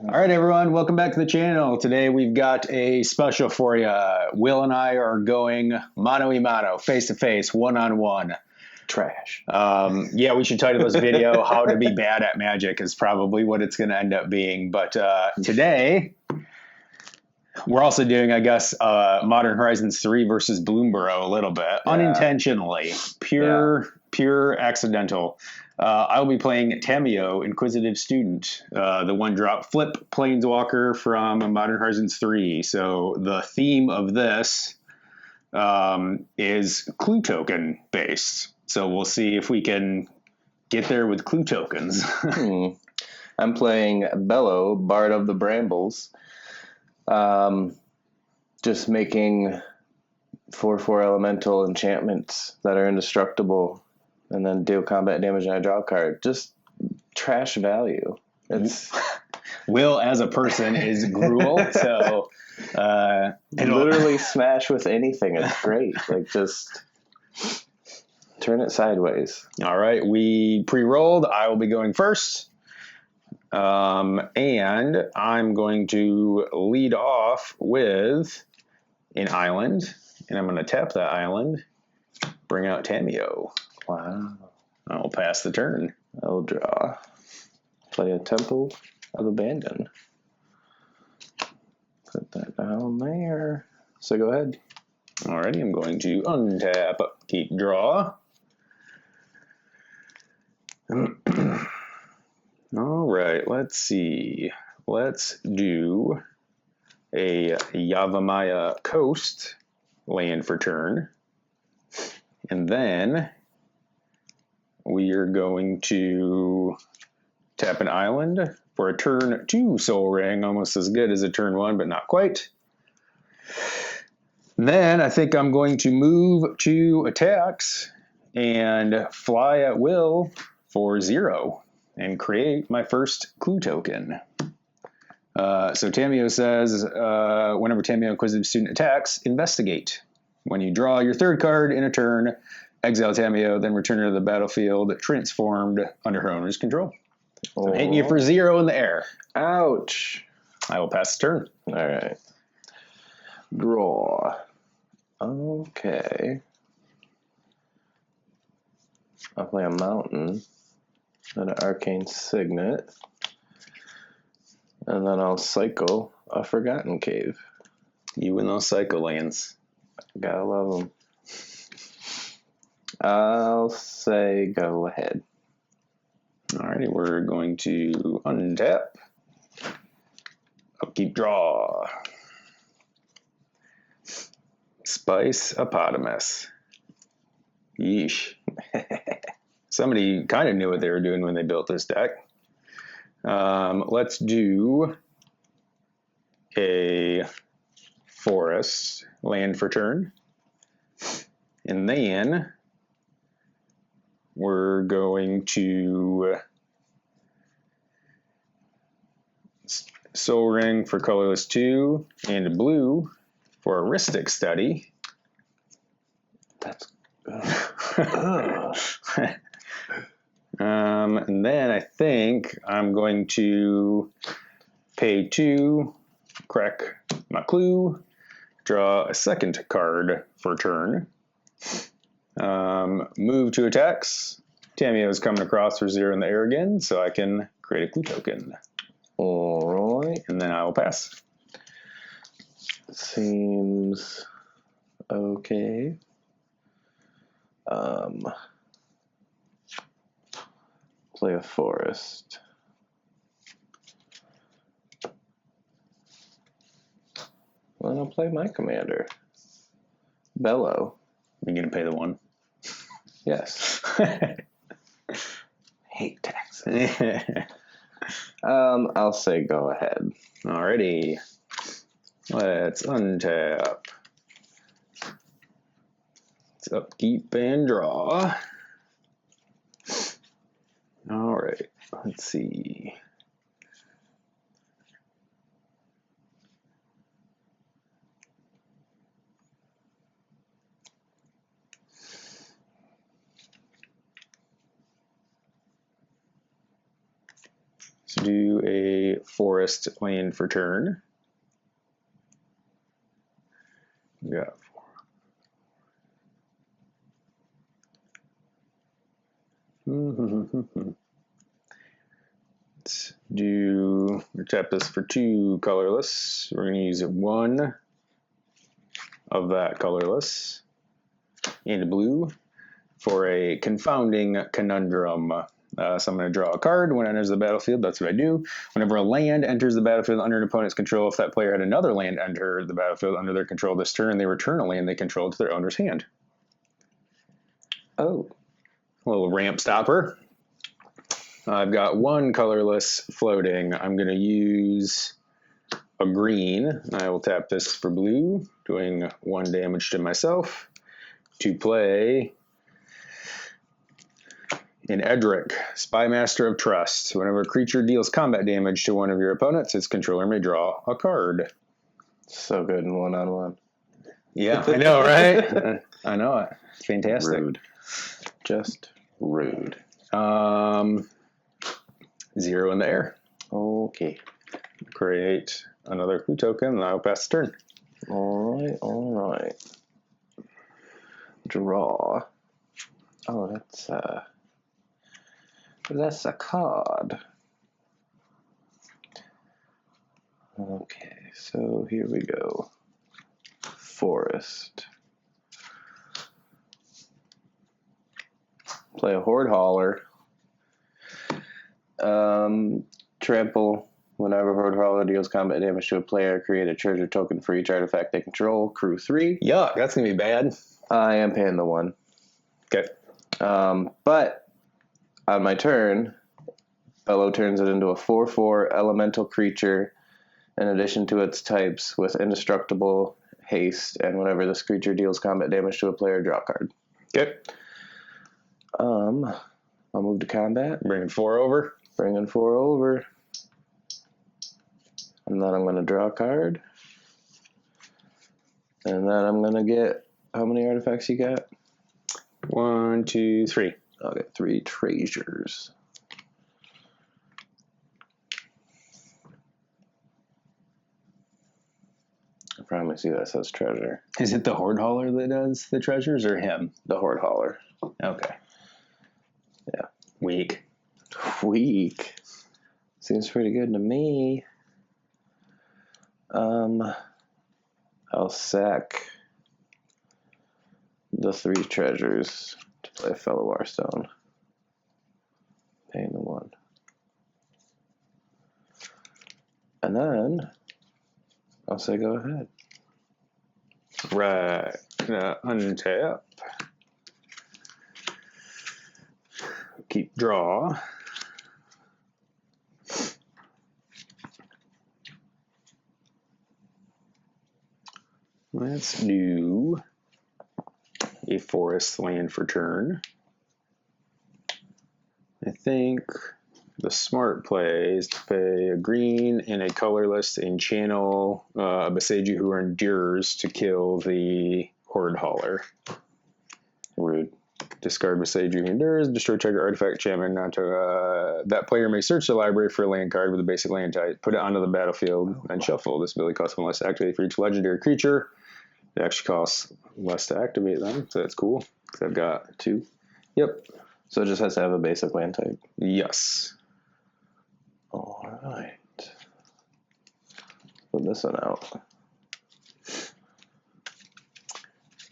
All right, everyone, welcome back to the channel. Today we've got a special for you. Will and I are going mano-a-mano, face-to-face, one-on-one. Trash. Yeah, we should title this video, How to Be Bad at Magic is probably what it's going to end up being. But today, we're also doing, I guess, Modern Horizons 3 versus Bloomburrow a little bit. Yeah. Unintentionally. Pure accidental. I will be playing Tamiyo, Inquisitive Student, the one-drop flip planeswalker from Modern Horizons 3. So the theme of this is clue token based. So we'll see if we can get there with clue tokens. I'm playing Bello, Bard of the Brambles. Just making 4/4 elemental enchantments that are indestructible. And then deal combat damage and I draw a card. Just trash value. It's Will as a person is gruel, so literally smash with anything. It's great. Like just turn it sideways. All right, we pre-rolled. I will be going first, and I'm going to lead off with an island, and I'm going to tap that island, bring out Tamiyo. Wow. I will pass the turn. I'll draw. Play a Temple of Abandon. Put that down there. So go ahead. Alrighty, I'm going to untap, keep draw. Alright, let's see. Let's do a Yavimaya Coast land for turn. And then we are going to tap an island for a turn 2 Soul Ring, almost as good as a turn 1, but not quite. Then I think I'm going to move to attacks and fly at will for 0 and create my first clue token. So Tamiyo says, whenever Tamiyo Inquisitive Student attacks, investigate. When you draw your third card in a turn, exile Tamiyo, then return her to the battlefield transformed under her owner's control. So I'm hitting you for 0 in the air. Ouch. I will pass the turn. All right. Draw. Okay. I'll play a mountain and an arcane signet. And then I'll cycle a Forgotten Cave. You and those cycle lands. Gotta love them. I'll say go ahead. Alrighty, we're going to untap. Upkeep draw. Spice Apotamus. Yeesh. Somebody kind of knew what they were doing when they built this deck. Let's do a forest land for turn. And then we're going to Soul Ring for colorless 2 and blue for Aristic Study. That's and then I think I'm going to pay 2, crack my clue, draw a second card for turn. Move to attacks. Tamiyo is coming across for 0 in the air again, so I can create a clue token. all right. And then I will pass. Seems okay. Play a forest. Well, I'll play my commander. Bello. Are you going to pay the 1? Yes. Hate taxes. I'll say go ahead. Alrighty. Let's untap. Let's upkeep and draw. Alright, let's see. do a forest land for turn. Yeah. Let's tap this for 2 colorless. We're going to use 1 of that colorless and blue for a confounding conundrum. So I'm going to draw a card. When it enters the battlefield, that's what I do. Whenever a land enters the battlefield under an opponent's control, if that player had another land enter the battlefield under their control this turn, they return a land they control to their owner's hand. Oh. A little ramp stopper. I've got 1 colorless floating. I'm going to use a green. I will tap this for blue, doing 1 damage to myself. To play an Edric, Spymaster of Trust. Whenever a creature deals combat damage to one of your opponents, its controller may draw a card. So good in 1-on-1. Yeah, I know, right? I know it. It's fantastic. Rude. Just rude. 0 in the air. Okay. Create another clue token, and I'll pass the turn. All right. Draw. Oh, that's a card. Okay, so here we go. Forest. Play a Horde Hauler. Trample. Whenever Horde Hauler deals combat damage to a player, create a treasure token for each artifact they control. Crew 3. Yuck, that's going to be bad. I am paying the 1. Okay. But on my turn, Bello turns it into a 4/4 elemental creature in addition to its types with indestructible, haste, and whenever this creature deals combat damage to a player, draw a card. Okay. I'll move to combat. Bringing 4 over. Bringing 4 over. And then I'm going to draw a card. And then I'm going to get... How many artifacts you got? 1, 2, 3. I'll get 3 treasures. I probably see that says treasure. Is it the Horde Hauler that does the treasures or him? The Horde Hauler. Okay. Yeah. Weak. Weak. Seems pretty good to me. I'll sack the 3 treasures to play Fellow Warstone. Paying the 1. And then I'll say go ahead. Right. Untap. Keep draw. Let's do a forest land for turn. I think the smart play is to pay a green and a colorless and channel a Beseju who endures to kill the Horde Hauler. Rude. Discard Beseju who endures, destroy trigger artifact enchantment. That player may search the library for a land card with a basic land type, put it onto the battlefield, and shuffle. This ability costs 1 less to activate for each legendary creature. It actually costs less to activate them, so that's cool. Because I've got 2. Yep. So it just has to have a basic land type. Yes. All right. Put this one out.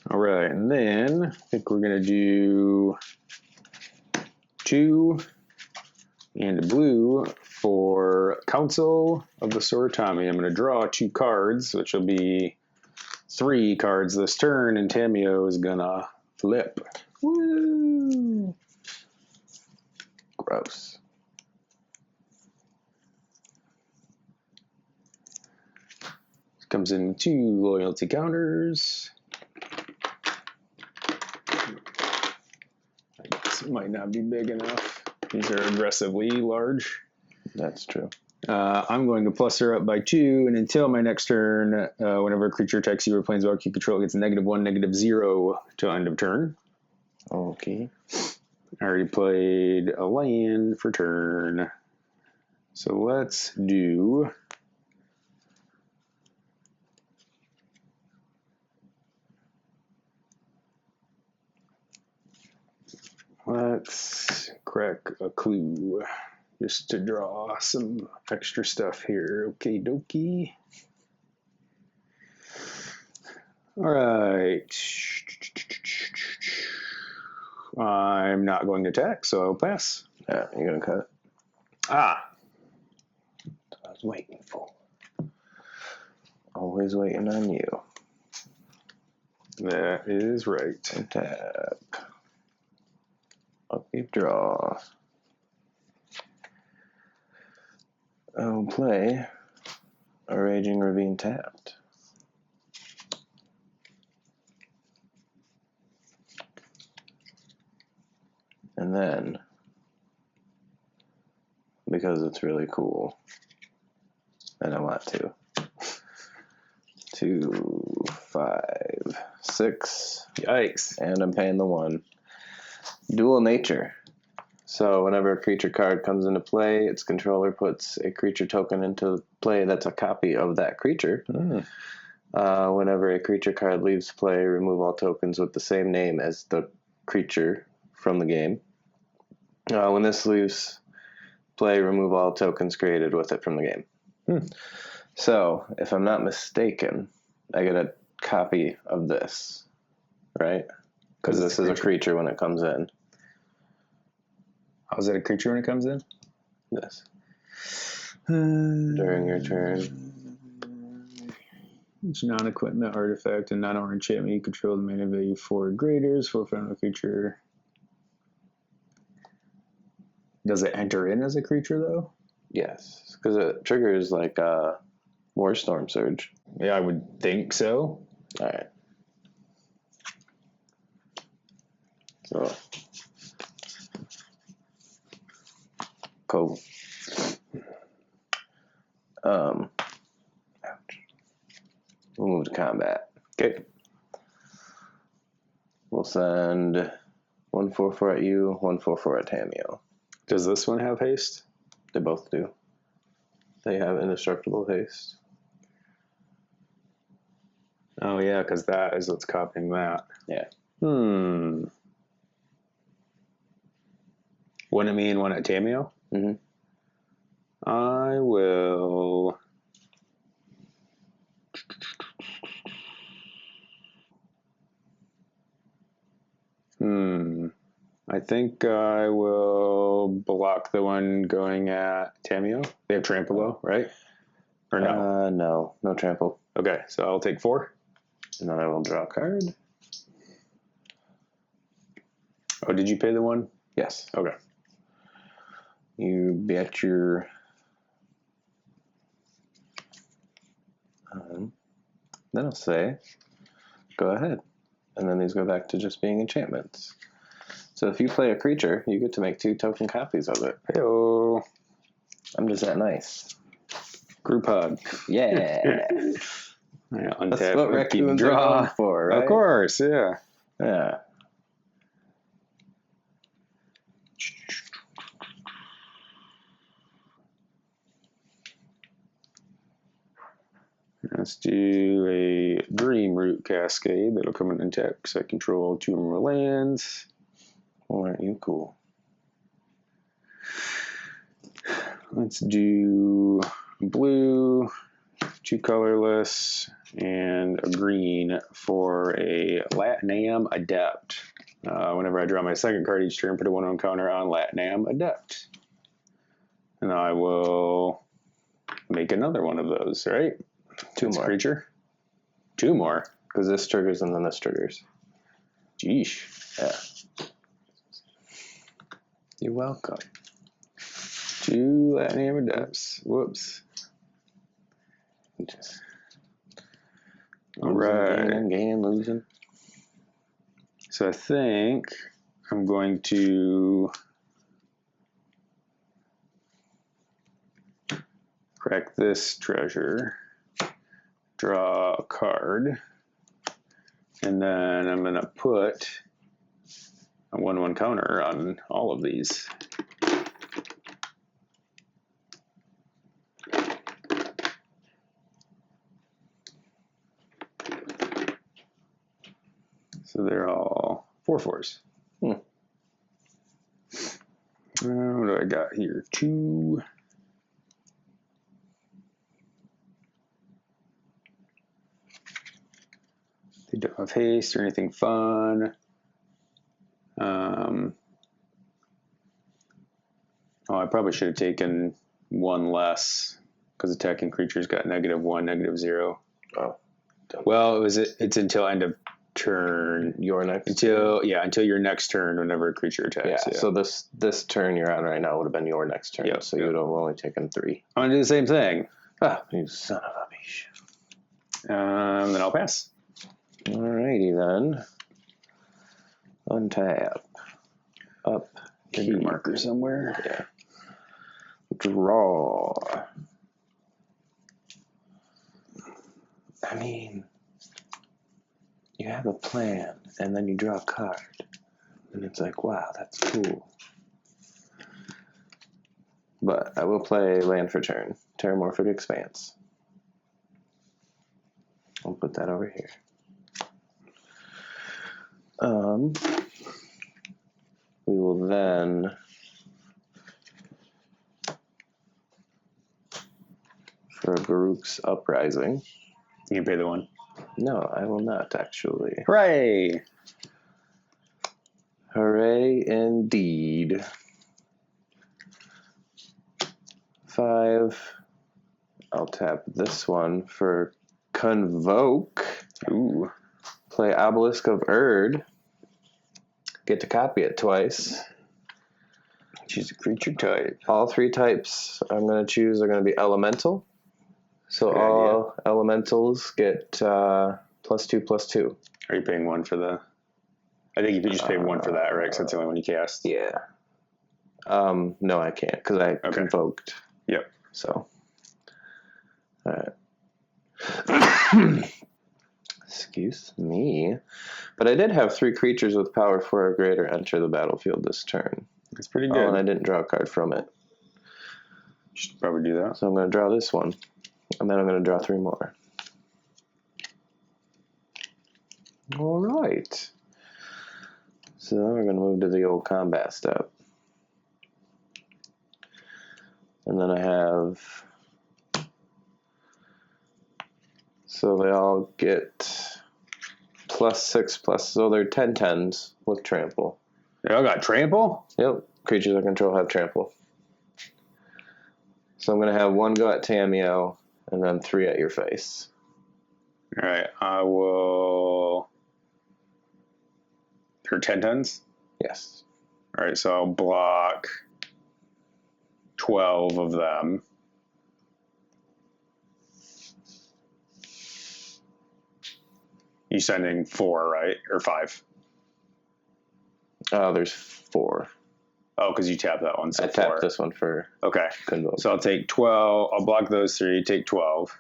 All right, and then I think we're going to do 2 and a blue for Council of the Sword of Tamiyo. I'm going to draw 2 cards, which will be 3 cards this turn, and Tamiyo is going to flip. Woo! Gross. Comes in 2 loyalty counters. This might not be big enough. These are aggressively large. That's true. I'm going to plus her up by 2, and until my next turn, whenever a creature attacks you or planeswalker you control, it gets -1, -0 till end of turn. Okay. I already played a land for turn. So let's do... Let's crack a clue just to draw some extra stuff here. Okie dokie. All right. I'm not going to attack, so I'll pass. Yeah, you're going to cut. Ah. That's what I was waiting for. Always waiting on you. That is right. Tap. Upkeep draw. I'll play a Raging Ravine tapped. And then, because it's really cool, and I want to, 2, 5, 6. Yikes. And I'm paying the 1. Dual nature. So whenever a creature card comes into play, its controller puts a creature token into play that's a copy of that creature. Whenever a creature card leaves play, remove all tokens with the same name as the creature from the game. When this leaves play, remove all tokens created with it from the game. So, if I'm not mistaken, I get a copy of this, right? Because this is a creature when it comes in. How's it a creature when it comes in? This. During your turn. Each non-equipment artifact and non-or enchantment you control the mana value 4 or greater is 4 from a creature. Does it enter in as a creature, though? Yes, because it triggers like a Warstorm Surge. Yeah, I would think so. All right. So, cool. We'll move to combat. Okay. We'll send 1/4/4 at you, 1/4/4 at Tamiyo. Does this one have haste? They both do. They have indestructible haste. Oh, yeah, because that is what's copying that. Yeah. One at me and one at Tamiyo? Mm-hmm. I will... I think I will block the one going at Tamiyo. They have trample, though, right? Or no? No trample. Okay, so I'll take 4. And then I will draw a card. Oh, did you pay the 1? Yes. Okay. You bet your... then I'll say, go ahead. And then these go back to just being enchantments. So if you play a creature, you get to make 2 token copies of it. Hey-oh. I'm just that nice. Group hug. Yeah. Untap, That's what racoons are draw. going for, right? Of course, yeah. Yeah. Let's do a Dream Root Cascade. That'll come in and tap because I control 2 or more lands. Well, aren't you cool? Let's do blue, 2 colorless, and a green for a Latinam Adept. Whenever I draw my second card each turn, put a 1/1 counter on Latinam Adept. And I will make another one of those, right? 2 more. Creature? 2 more. Because this triggers and then this triggers. Jeesh. Yeah. You're welcome. 2 Latinam Adepts. Whoops. Just all right. Gaining, losing. So I think I'm going to crack this treasure, draw a card, and then I'm going to put a 1/1 counter on all of these. So they're all 4/4s. What do I got here? 2. They don't have haste or anything fun. I probably should have taken 1 less because attacking creatures got -1, -0. Oh. Well, it's until end of turn. Your next until your next turn whenever a creature attacks. Yeah. So this turn you're on right now would have been your next turn. So you would have only taken 3. I'm gonna do the same thing. Ah, you son of a bitch. Then I'll pass. Alrighty then. Untap. Up. Key marker somewhere. Yeah. Draw. I mean, you have a plan, and then you draw a card, and it's like, wow, that's cool. But I will play land for turn. Terramorphic Expanse. I'll put that over here. We will then for Baruch's Uprising. You can pay the 1. No, I will not actually. Hooray! Hooray indeed. 5. I'll tap this one for Convoke. Ooh. Play Obelisk of Erd. Get to copy it twice. Choose a creature type. All 3 types I'm going to choose are going to be elemental. So Good all elementals get +2/+2. Are you paying 1 for the... I think you could just pay 1 for that, right? Because that's the only one you cast. Yeah. No, I can't because I convoked. Yep. So. All right. Excuse me. But I did have 3 creatures with power 4 or greater enter the battlefield this turn. That's pretty good. Oh, and I didn't draw a card from it. You should probably do that. So I'm going to draw this one. And then I'm going to draw 3 more. All right. So then we're going to move to the old combat step. And then I have... So they all get +6+, so they're 10/10s with trample. They all got trample? Yep. Creatures I control have trample. So I'm going to have 1 go at Tamiyo, and then 3 at your face. All right. I will... They're 10/10s? Yes. All right, so I'll block 12 of them. You sending 4, right? Or 5? There's 4. Oh, because you tap that one. So I 4. tapped this one for Okay. Convoke. So I'll take 12. I'll block those 3. Take 12.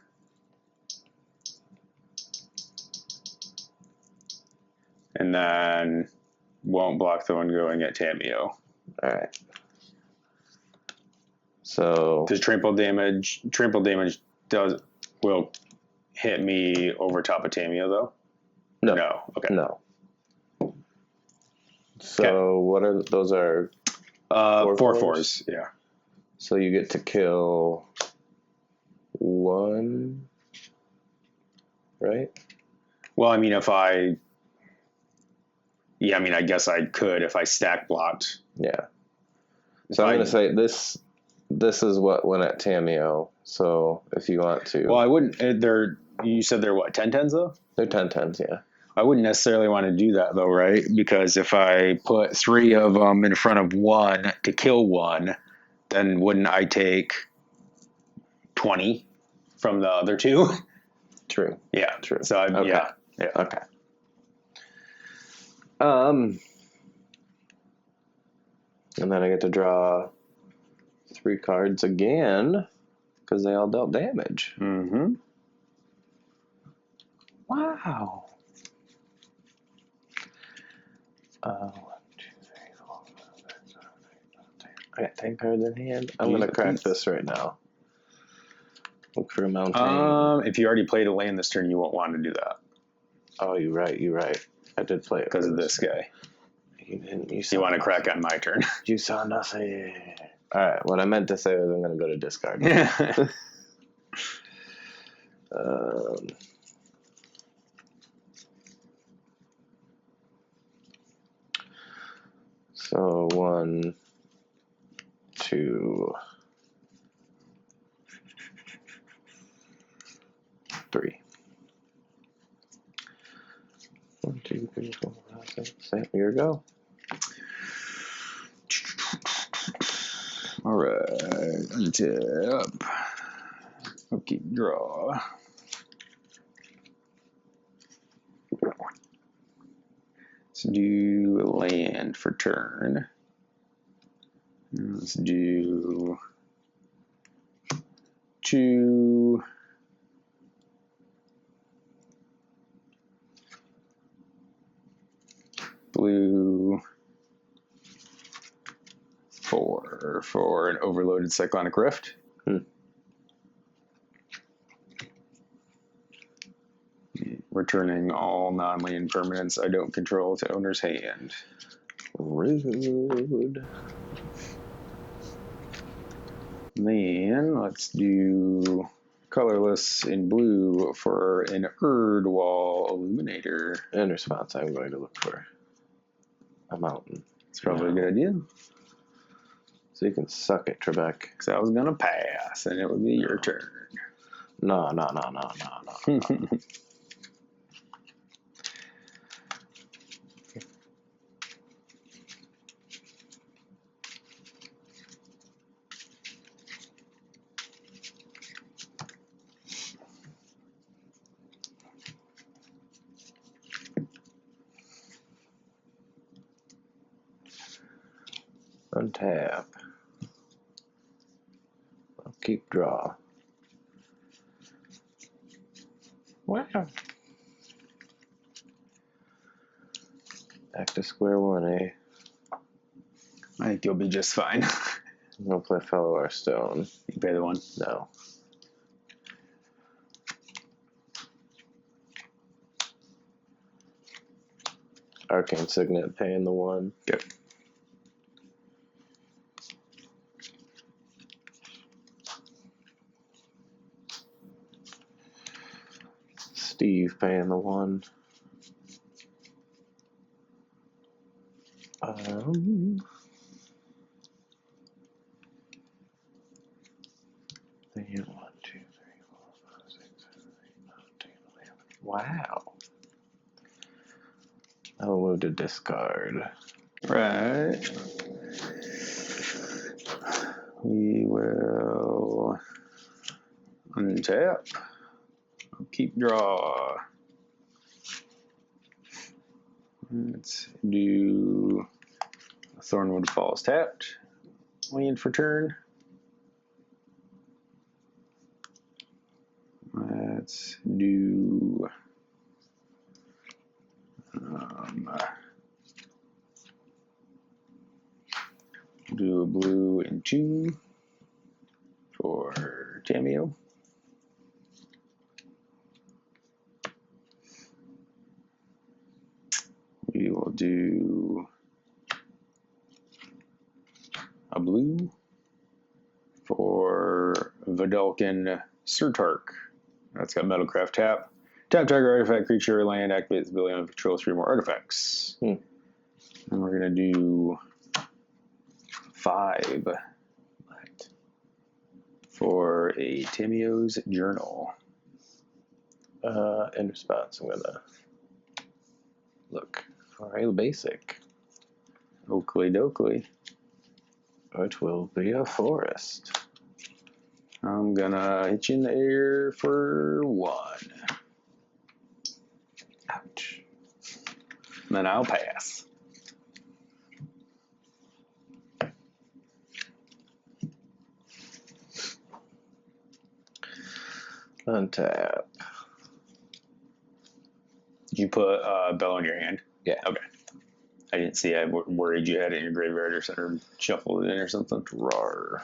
And then won't block the one going at Tamiyo. All right. So Does trample damage will hit me over top of Tamiyo though? No. Okay. No. So what are those? Are 4 4s? Yeah. So you get to kill 1, right? Well, I mean, I guess I could if I stack blocked. Yeah. So I'm going to say this is what went at Tamiyo. So if you want to. Well, I wouldn't. You said they're what, 10/10s though? They're 10/10s, yeah. I wouldn't necessarily want to do that though, right? Because if I put 3 of them in front of 1 to kill 1, then wouldn't I take 20 from the other 2? True. Yeah. True. So Okay. Yeah. Okay. And then I get to draw 3 cards again because they all dealt damage. Mm-hmm. Wow. 1, 2, 3, 4, 5, 6, 7, 8, 9, 10. I got 10 cards in hand. I'm going to crack this right now. Look for a mountain. If you already played a land this turn, you won't want to do that. Oh, you're right. I did play it because of this guy. You didn't. You want to crack on my turn? You saw nothing. All right. What I meant to say was I'm going to go to discard. So 1, 2, 3. 1, 2, 3, 4, 5, 6, 7. Here we go. All right, untap. Okay, draw. Let's do a land for turn. Let's do 2. Blue. 4 for an overloaded cyclonic rift. Returning all non-land permanents I don't control to owner's hand. Rude. Then let's do colorless in blue for an Erdwall Illuminator. In response, I'm going to look for a mountain. It's probably a good idea. So you can suck it, Trebek. Because I was going to pass, and it would be your turn. No. Untap. I'll keep draw. Wow. Back to square one, eh? I think you'll be just fine. I'm going to play Fellow Our Stone. You pay the 1? No. Arcane Signet paying the 1. Good. Steve paying the 1. Then 1, 2, 3, 4, 5, 6, 7, 8, 9, 10, 11. Wow. I will move to discard. Right. We will untap. Keep draw. Let's do Thornwood Falls tapped. Land for turn. Let's do do a blue and 2 for Tamiyo. We will do a blue for Vidalcan Surtark. That's got Metalcraft tap. Tap target artifact, creature, land, activates ability on control 3 more artifacts. And we're going to do 5 for a Tamiyo's Journal. In response, I'm going to look for a basic. Oakley dokley. It will be a forest. I'm going to hit you in the air for 1. Ouch. Then I'll pass. Untap. Did you put Bello in your hand? Yeah. Okay. I didn't see. I worried you had it in your graveyard or something, shuffled it in or something. Rawr.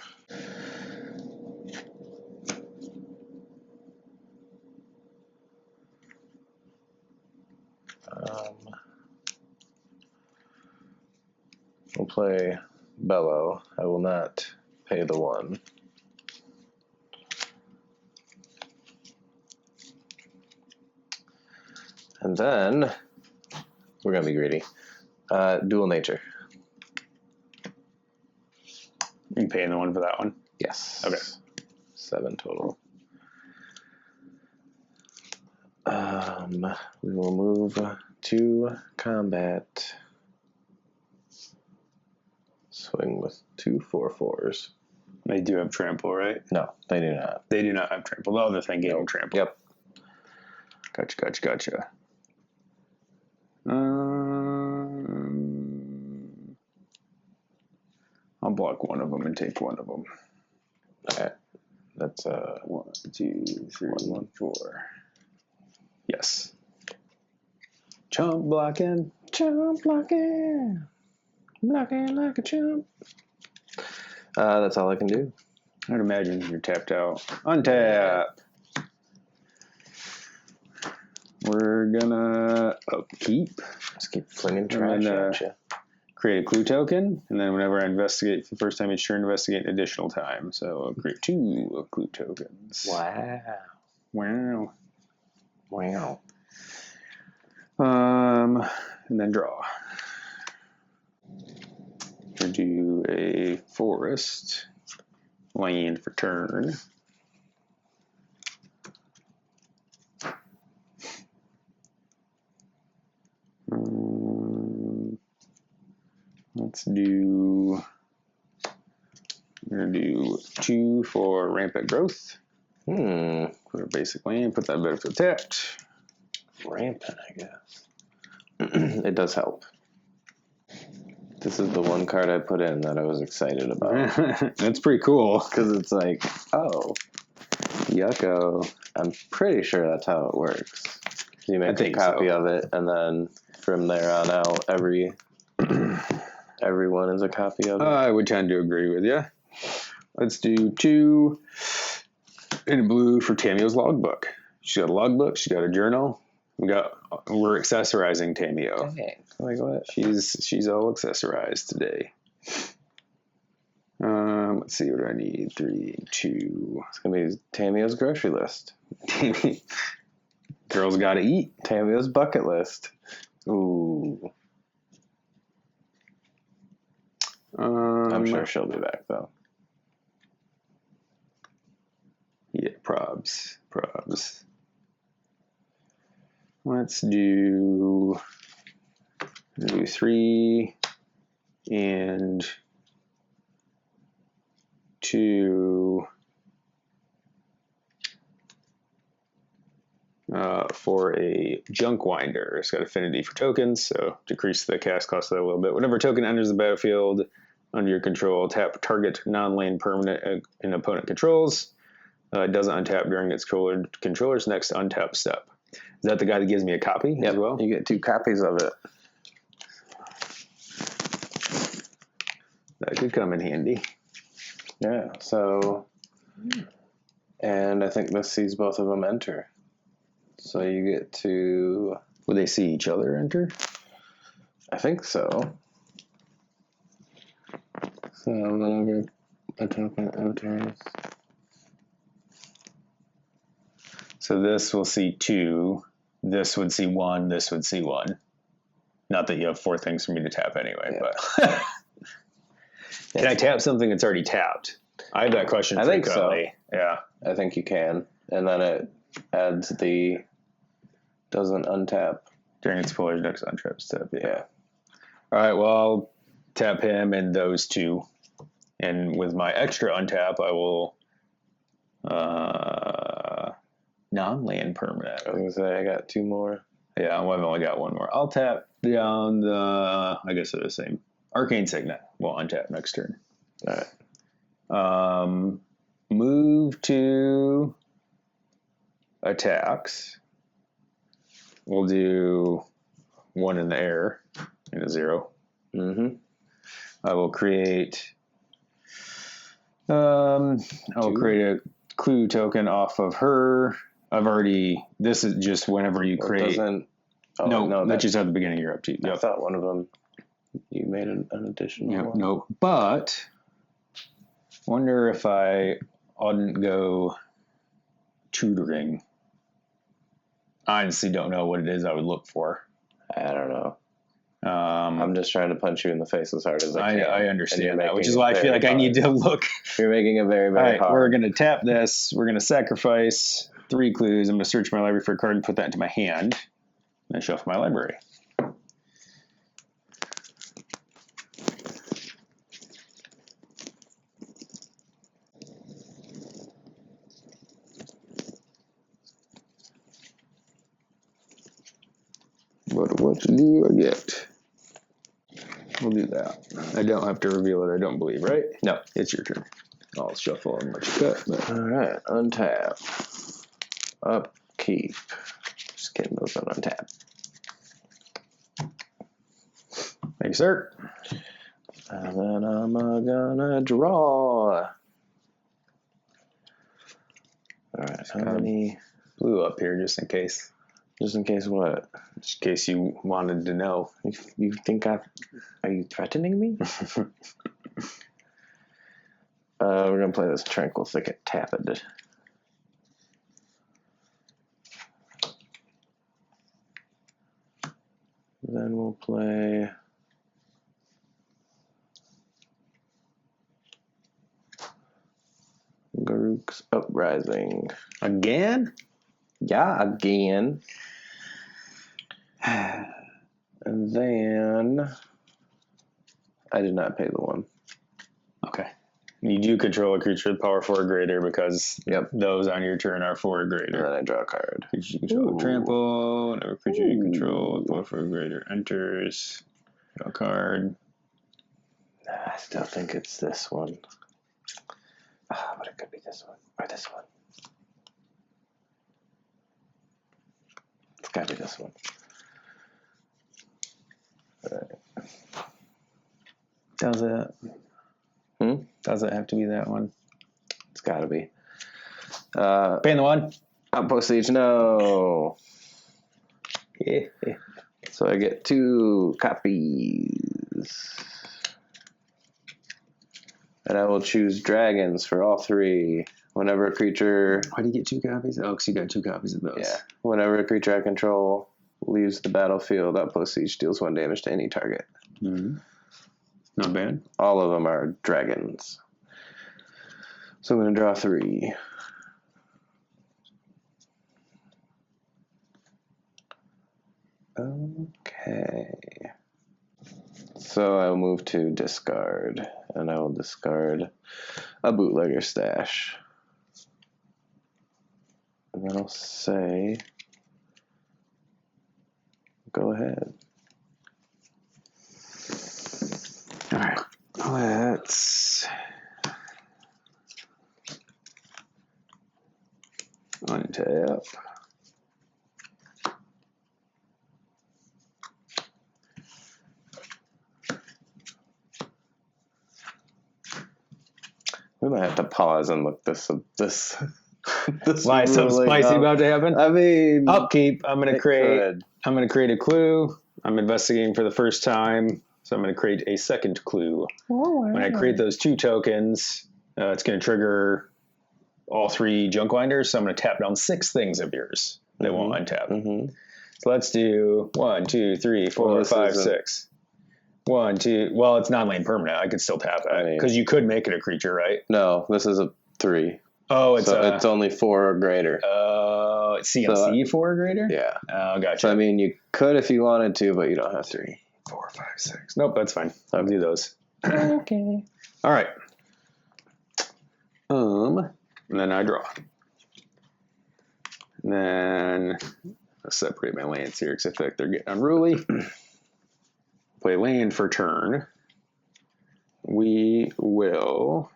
play Bello. I will not pay the 1. And then we're going to be greedy. Dual nature. You paying the 1 for that one? Yes. Okay. 7 total. We will move to combat. Swing with 2 4/4s. They do have trample, right? No, they do not. They do not have trample. The other thing gave them trample. Yep. Gotcha. I'll block one of them and take one of them. Okay. That's 1, 2, 3, 1, 4. Yes. Chump blocking. Blocking like a chump. That's all I can do. I'd imagine you're tapped out. Untap. We're gonna upkeep. Just keep flinging trash at you. Create a clue token, and then whenever I investigate for the first time each turn, investigate an additional time. So I'll create 2 clue tokens. Wow. And then draw. We'll do a forest land for turn. Let's do. We're gonna do 2 for rampant growth. For basic land, put that benefit tapped. Rampant, I guess. It does help. This is the one card I put in that I was excited about. That's pretty cool. Because it's like, oh, yucko. I'm pretty sure that's how it works. You make a copy of it, and then from there on out, everyone is a copy of it. I would tend to agree with you. Let's do 2 in blue for Tamiyo's logbook. She's got a logbook. She's got a journal. We're accessorizing Tamiyo. Okay. Like what? She's all accessorized today. Let's see, what do I need? 3, 2. It's gonna be Tamiyo's grocery list. Girls gotta eat. Tamiyo's bucket list. Ooh. I'm sure she'll be back though. Yeah, probs. Let's do 3 and 2 for a junk winder. It's got affinity for tokens, so decrease the cast cost of that a little bit. Whenever a token enters the battlefield under your control, tap target non-land permanent an opponent controls. It doesn't untap during its controller's next untap step. Is that the guy that gives me a copy as well? You get 2 copies of it. That could come in handy. Yeah, so... And I think this sees both of them enter. So you get to... Will they see each other enter? I think so. So whenever a token enters... So this will see 2. This would see 1. This would see 1. Not that you have 4 things for me to tap anyway, but... Can I tap something that's already tapped? I have that question frequently. I think so. Yeah. I think you can. And then it adds the... Doesn't untap. During its puller's next untap step, Yeah. All right, well, I'll tap him and those 2. And with my extra untap, I will... non-land permanent. I was going to say, I got 2 more. Yeah, I've only got 1 more. I'll tap down the... I guess they're the same. Arcane Signet. We'll untap next turn. All right. Move to attacks. We'll do 1 in the air and a 0. Mm-hmm. I will create... I will create a clue token off of her. I've already... This is just whenever you create... Doesn't... No, that's just at the beginning of your upkeep. I thought one of them... You made an additional one. No, but wonder if I oughtn't go tutoring. I honestly don't know what it is I would look for. I don't know. I'm just trying to punch you in the face as hard as I can. I understand that, which is why I feel like I need to look. You're making it very, very hard. We're going to tap this. We're going to sacrifice 3 clues. I'm going to search my library for a card and put that into my hand. And then shuffle my library. But what do I get? We'll do that. I don't have to reveal it, I don't believe, right? No. It's your turn. I'll shuffle and let you cut. But... All right. Untap. Upkeep. Just kidding. Those on untap. Thank you, sir. And then I'm gonna draw. All right. How many? Blue up here just in case. Just in case what? Just in case you wanted to know. You think are you threatening me? We're going to play this Tranquil Thicket Tapped. Then we'll play... Garuk's Uprising. Again? Yeah, again. And then... I did not pay the one. Okay. You do control a creature with power 4 or greater because those on your turn are 4 or greater. And then I draw a card. Creature you control trample. Whenever creature you control with power 4 or greater enters. Draw a card. I still think it's this one. But it could be this one. Or this one. It's gotta be this one. Alright. Does it? Does it have to be that one? It's gotta be. Paying the one? Outpost Siege, no. Yeah. So I get 2 copies. And I will choose dragons for all 3. Whenever a creature... Why do you get 2 copies? Oh, because you got 2 copies of those. Yeah. Whenever a creature I control leaves the battlefield, Outpost Siege deals 1 damage to any target. Mm-hmm. Not bad. All of them are dragons. So I'm going to draw 3. Okay. So I'll move to discard, and I will discard a bootlegger stash. And then I'll say, go ahead. All right. Let's untap. We might have to pause and look this Why something spicy about to happen? I mean, upkeep. I'm going to create a clue. I'm investigating for the first time, so I'm going to create a second clue. When I create those 2 tokens, it's going to trigger all 3 junk winders. So I'm going to tap down 6 things of yours. They won't untap. So let's do 1, 2, 3, 4, 5, 6. 1, 2. Well, it's non-land permanent. I could still tap it because you could make it a creature, right? No, this is a 3. Oh, it's only 4 or greater. Oh, it's CMC 4 or greater. Yeah. Oh, gotcha. So I mean, you could if you wanted to, but you don't have to. 3, 4, 5, 6. Nope, that's fine. I'll do those. Okay. All right. And then I draw. And then I'll separate my lands here because I feel like they're getting unruly. Play land for turn. We will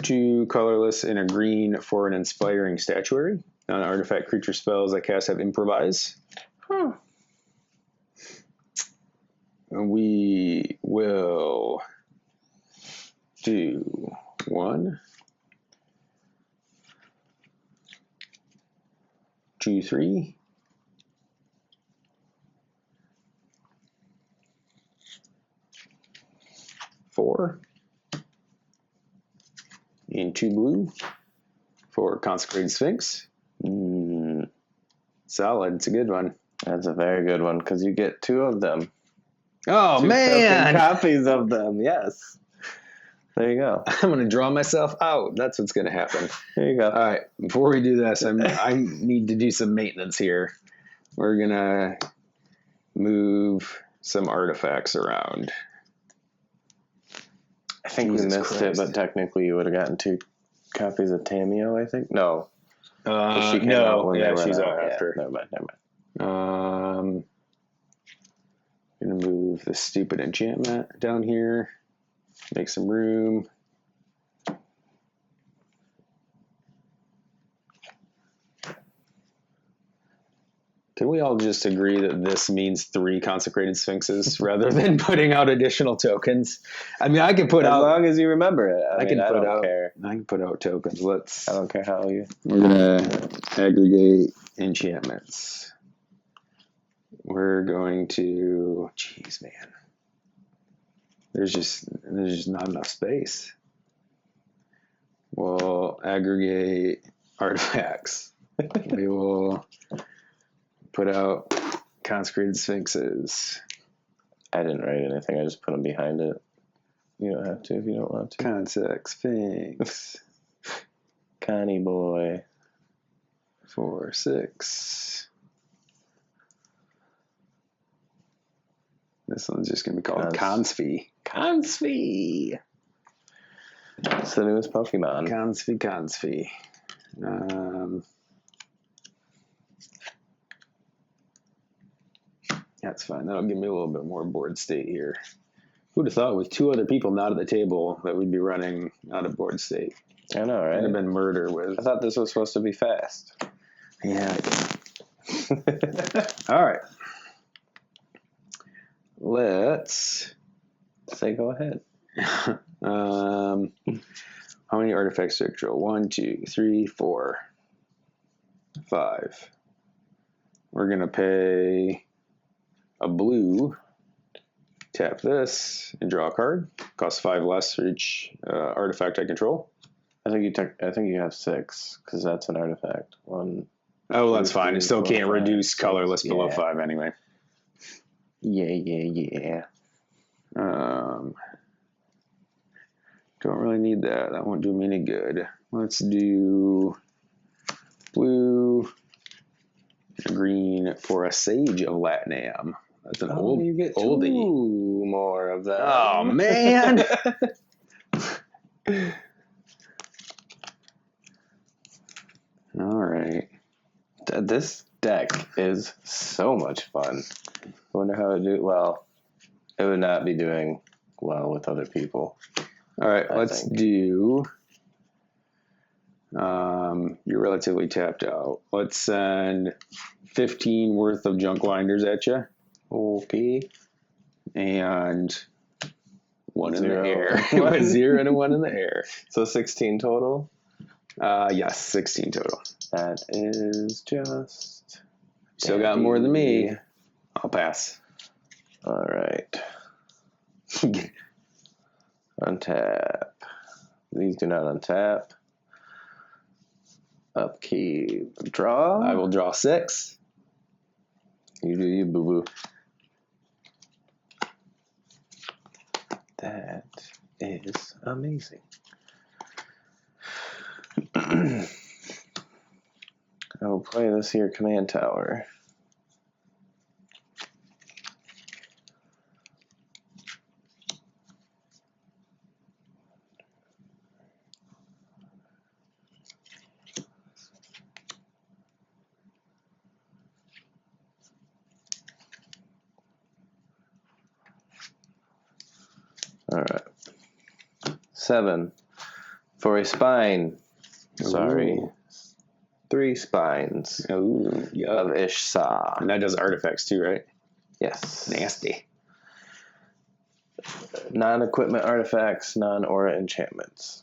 2 colorless and a green for an inspiring statuary. Non-artifact creature spells I cast have improvise. We will do 1, 2, 3. 4. And 2 blue for Consecrated Sphinx. Solid. It's a good one. That's a very good one because you get 2 of them. Oh, 2 man. copies of them. Yes. There you go. I'm going to draw myself out. That's what's going to happen. There you go. All right. Before we do this, I need to do some maintenance here. We're going to move some artifacts around. I think we missed it, but technically you would have gotten 2 copies of Tamiyo, I think. No. No, she's out after. Yeah, never mind. I'm going to move the stupid enchantment down here. Make some room. Can we all just agree that this means 3 consecrated sphinxes rather than putting out additional tokens? I mean, I can put out, as long as you remember it. I don't care. I can put out tokens. I don't care how you. We're gonna aggregate enchantments. We're going to. Jeez, man. There's just not enough space. We'll aggregate artifacts. We will put out consecrated sphinxes. I didn't write anything. I just put them behind it. You don't have to if you don't want to. Consec sphinx. Connie boy. 4, 6. This one's just going to be called Consfee. Consfee. It's the newest Pokemon. Consfee. That's fine. That'll give me a little bit more board state here. Who'd have thought with 2 other people not at the table that we'd be running out of board state? I know, right? It'd have been murder with. I thought this was supposed to be fast. Yeah. All right. Let's say go ahead. How many artifacts do I control? 1, 2, 3, 4, 5. We're going to pay a blue, tap this, and draw a card. Costs 5 less for each artifact I control. I think you have 6 because that's an artifact. 1. Oh, that's fine. It still can't reduce colorless below 5 anyway. Yeah. Don't really need that. That won't do me any good. Let's do blue and green for a Sage of Latinam. That's an oldie. You get 2 more of that. Oh, man. All right. This deck is so much fun. I wonder how it do. Well, it would not be doing well with other people. All right, let's do. You're relatively tapped out. Let's send 15 worth of junk winders at you. Okay. And 1 in the 0. air. A 0 and a 1 in the air. So 16 total? Yes, 16 total. That is just. Still got more than me. I'll pass. All right. Untap. These do not untap. Upkeep. Draw. I will draw 6. You do you, boo-boo. That is amazing. I will play this here command tower. All right. 7 for a spine. Sorry. Ooh. 3 spines. Ooh, of Ishsa. And that does artifacts too, right? Yes. Nasty. Non-equipment artifacts, non-aura enchantments.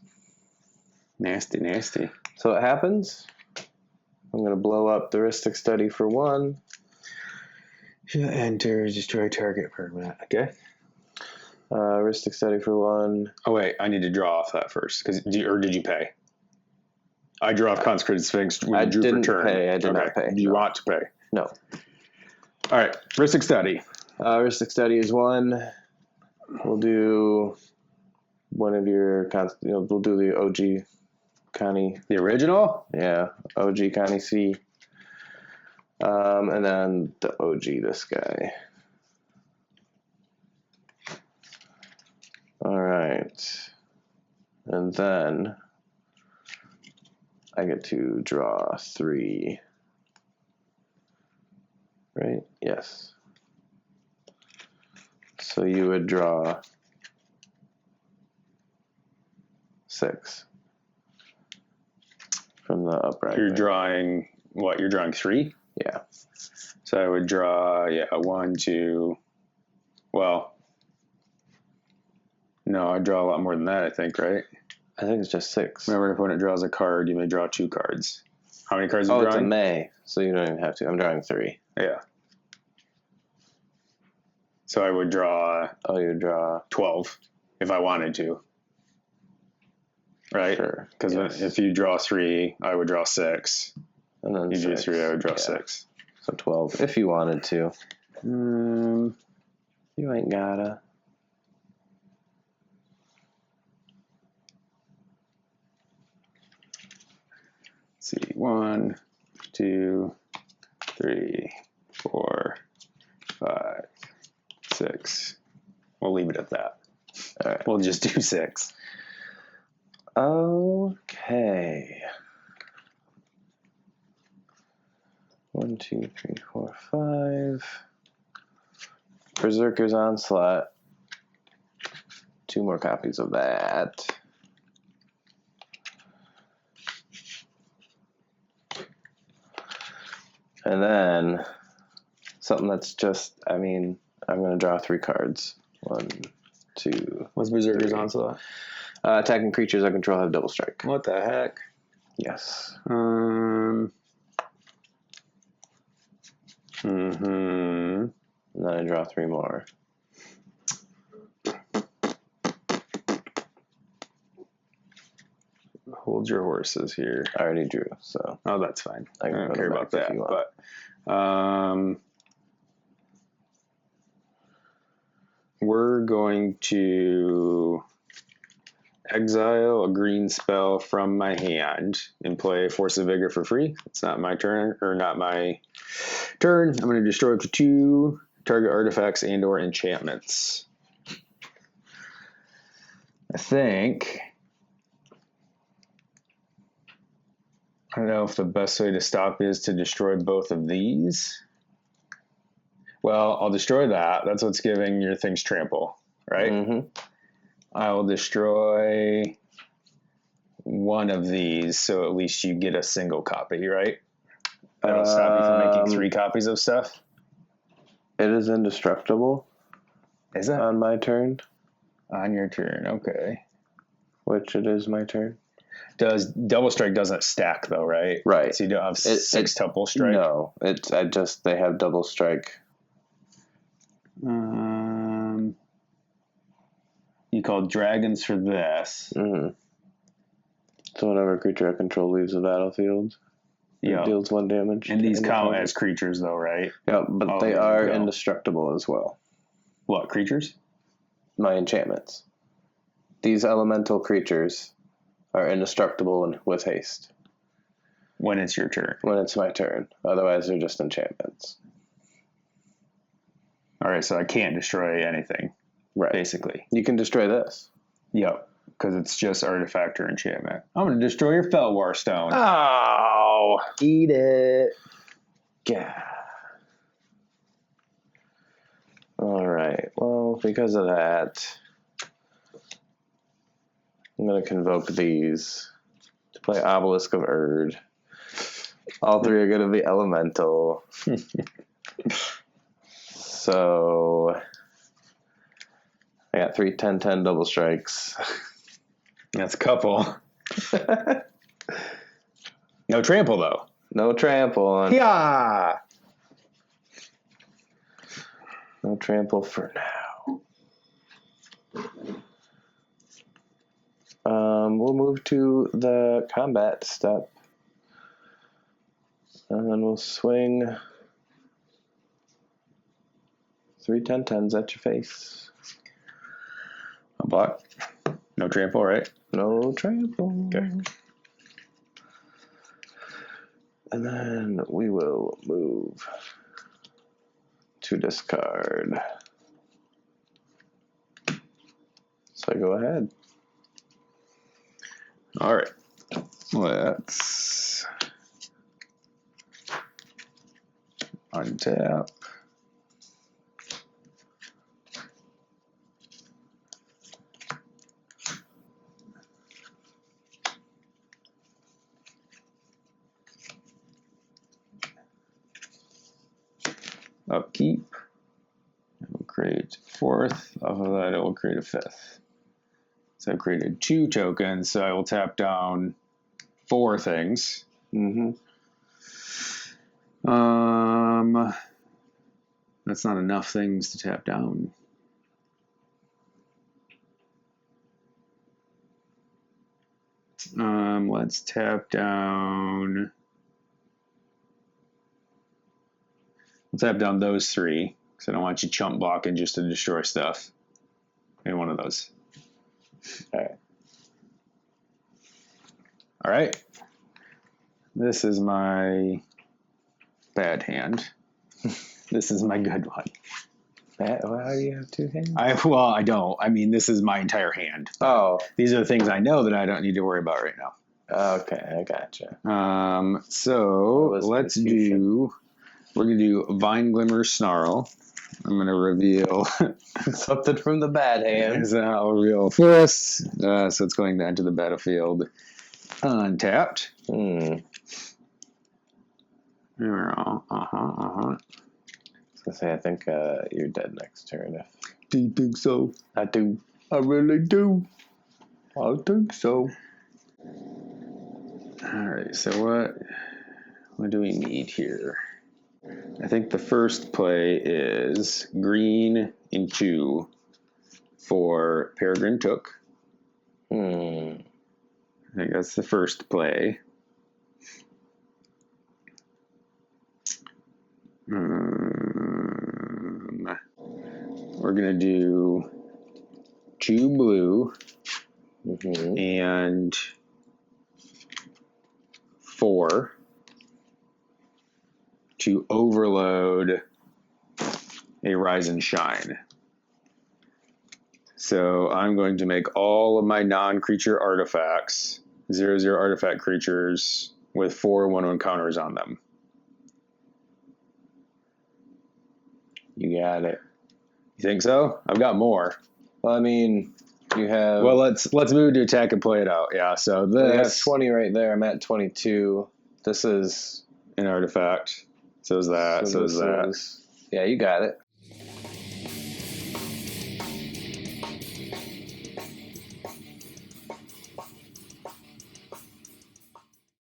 Nasty. So what happens? I'm going to blow up the Heuristic Study for 1. Enter, destroy target permanent. Okay. Ristic Study for 1. Oh, wait. I need to draw off that first. Or did you pay? I drew off Consecrated Sphinx when I you drew didn't for turn. pay. I did not pay. Do you want to pay? No. All right. Ristic Study. Ristic Study is 1. We'll do one of your... we'll do the OG Connie. The original? Yeah. OG Connie C. And then the OG, this guy. All right. And then I get to draw 3. Right? Yes. So you would draw 6 from the upright. You're drawing what? You're drawing 3? Yeah. So I would draw, 1, 2. Well, no, I'd draw a lot more than that, I think, right? I think it's just 6. Remember, an opponent draws a card, you may draw 2 cards. How many cards are you drawing? Oh, it's a drawing? may, so you don't even have to. I'm drawing 3. Yeah. So I would draw... Oh, you would draw... 12, if I wanted to. Right? Sure. Because if you draw 3, I would draw 6. And then you drew 6. 3, I would draw 6. So 12, if you wanted to. You ain't gotta. Let's see. 1, 2, 3, 4, 5, 6. We'll leave it at that. All right. We'll just do 6. Okay. 1, 2, 3, 4, 5. Berserker's Onslaught. 2 more copies of that. And then something that's just, I'm going to draw 3 cards. 1, 2. What's Berserker's 3. Onslaught? Attacking creatures I control have double strike. What the heck? Yes. And then I draw 3 more. Hold your horses here. I already drew, so. Oh, that's fine. I don't put care them about back if that. you want. But we're going to exile a green spell from my hand and play Force of Vigor for free. It's not my turn, or not my turn. I'm going to destroy up to 2 target artifacts and or enchantments. I think... I don't know if the best way to stop is to destroy both of these. Well, I'll destroy that. That's what's giving your things trample, right? Mm-hmm. I will destroy one of these, so at least you get a single copy, right? That'll stop you from making 3 copies of stuff. It is indestructible. Is that on my turn? On your turn, okay. Which it is my turn. Does double strike doesn't stack though, right? Right. So you don't have 6 tuple strike. No, they have double strike. You call dragons for this. Mm-hmm. So whenever a creature I control leaves the battlefield, it deals 1 damage. And these count as creatures though, right? Yeah, but they are indestructible as well. What, creatures? My enchantments. These elemental creatures are indestructible with haste. When it's your turn. When it's my turn. Otherwise, they're just enchantments. All right, so I can't destroy anything. Right. Basically. You can destroy this. Yep, because it's just artifact or enchantment. I'm going to destroy your Felwar Stone. Oh! Eat it. Yeah. All right. Well, because of that... I'm going to convoke these to play Obelisk of Erd. All 3 are going to be elemental. So I got 3 10-10 double strikes. That's a couple. No trample, though. No trample. Yeah. No trample for now. We'll move to the combat step. And then we'll swing 3 10-10s at your face. A block. No trample, right? No trample. Okay. And then we will move to discard. So go ahead. All right. Let's untap. Upkeep. It will create 4th. Off of that, it will create a 5th. So I've created 2 tokens, so I will tap down 4 things. Mm-hmm. That's not enough things to tap down. Let's tap down. We'll tap down those 3, because I don't want you chump blocking just to destroy stuff. Any one of those. All right. All right. This is my bad hand. This is my good one. How do you have 2 hands? I don't. I mean, this is my entire hand. Oh. These are the things I know that I don't need to worry about right now. Okay, I gotcha. So let's do. We're gonna do Vine Glimmer Snarl. I'm gonna reveal something from the bad hand. I'll reveal Forest. So it's going to enter the battlefield untapped. Hmm. Uh-huh. I was gonna say, I think you're dead next turn. Do you think so? I do. I really do. I think so. All right. So what do we need here? I think the first play is green in 2 for Peregrine Took. I think that's the first play. We're going to do 2 blue and 4 to overload a Rise and Shine. So I'm going to make all of my non-creature artifacts 0/0 artifact creatures with 4 1/1 counters on them. You got it. You think so? I've got more. Well, I mean, you have... Well, let's move to attack and play it out. Yeah, so this... You have 20 right there. I'm at 22. This is... an artifact. So is that. So is that. Yeah, you got it.